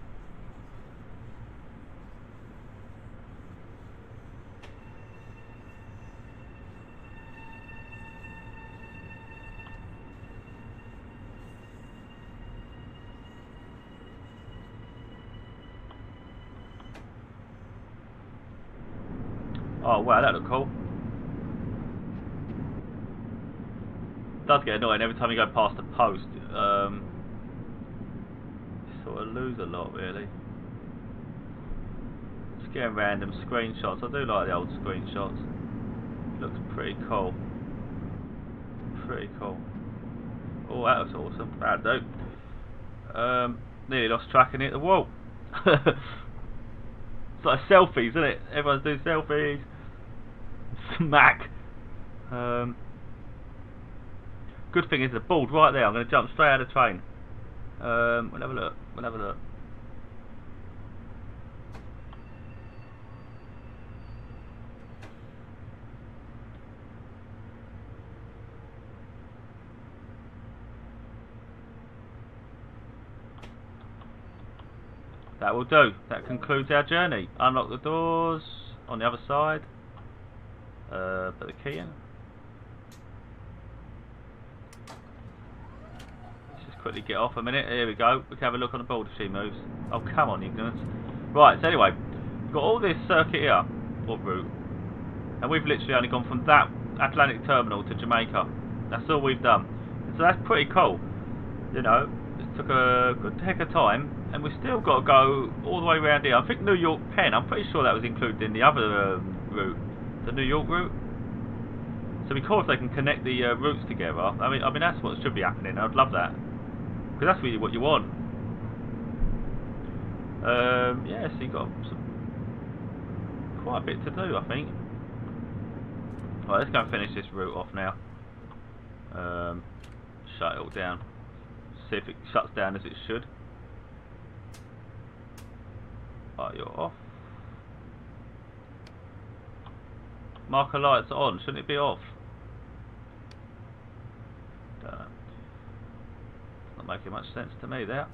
Oh wow, that looked cool. It does get annoying every time you go past a post. You sort of lose a lot really. getting random screenshots. I do like the old screenshots. Looks pretty cool. Pretty cool. Oh, that looks awesome. That'd do. Nearly lost track and hit the wall. It's like selfies, isn't it? Everyone's doing selfies. Smack. Good thing is the board right there. I'm going to jump straight out of the train. We'll have a look. We'll have a look. That will do. That concludes our journey. Unlock the doors on the other side. Put the key in. Let's just quickly get off a minute. Here we go. We can have a look on the board if she moves. Oh, come on, ignorance. Right, so anyway, we've got all this circuit here, or route, and we've literally only gone from that Atlantic terminal to Jamaica. That's all we've done. So that's pretty cool. You know, it took a good heck of time. And we've still got to go all the way around here. I think New York Penn, I'm pretty sure that was included in the other route, the New York route. So because they can connect the routes together, I mean that's what should be happening. I'd love that, because that's really what you want. Yeah, so you've got quite a bit to do, I think. Right, let's go and finish this route off now. Shut it all down. See if it shuts down as it should. Oh, you're off. Marker lights on. Shouldn't it be off? Don't know. Not making much sense to me there.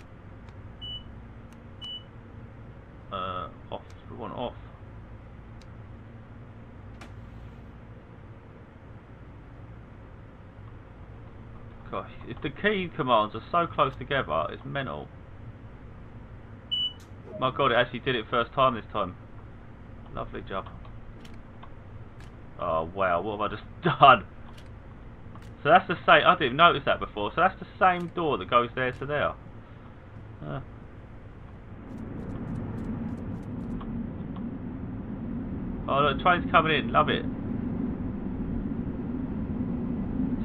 Off. We want off. Gosh, if the key commands are so close together, it's mental. My god, it actually did it first time this time. Lovely job. Oh wow, what have I just done? So that's the same, I didn't even notice that before, so that's the same door that goes there to there. Oh look, train's coming in, love it.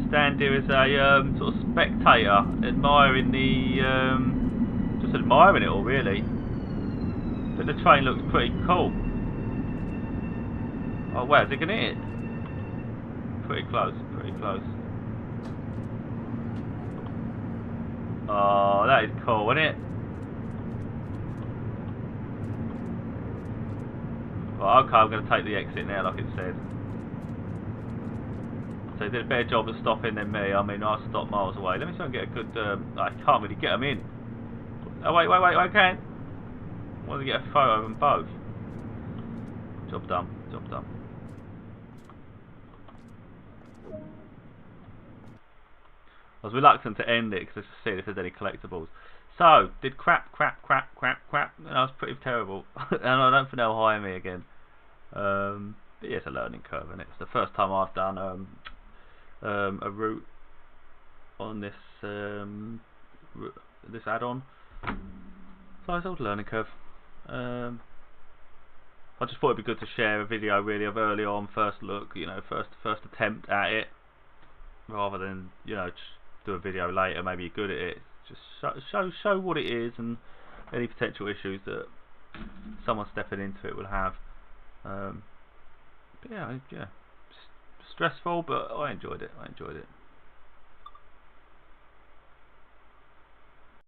Stand here as a sort of spectator, admiring the, just admiring it all really. But the train looks pretty cool. Oh wow, is it going to hit? Pretty close, pretty close. Oh, that is cool, isn't it? Well, okay, I'm going to take the exit now, like it said. So he did a better job of stopping than me. I mean, I stopped miles away. Let me try and get a good... I can't really get them in. Oh, wait, I can. I want to get a photo of them both. Job done, job done. I was reluctant to end it because I was seeing if there's any collectibles. So, did crap, and I was pretty terrible. And I don't think they'll hire me again. But yeah, it's a learning curve, and it's the first time I've done a route on this this add-on. So it's a learning curve. I just thought it'd be good to share a video really of early on, first look, you know, first attempt at it, rather than, you know, just do a video later, maybe you're good at it. Just show what it is and any potential issues that someone stepping into it will have. But yeah, stressful, but I enjoyed it.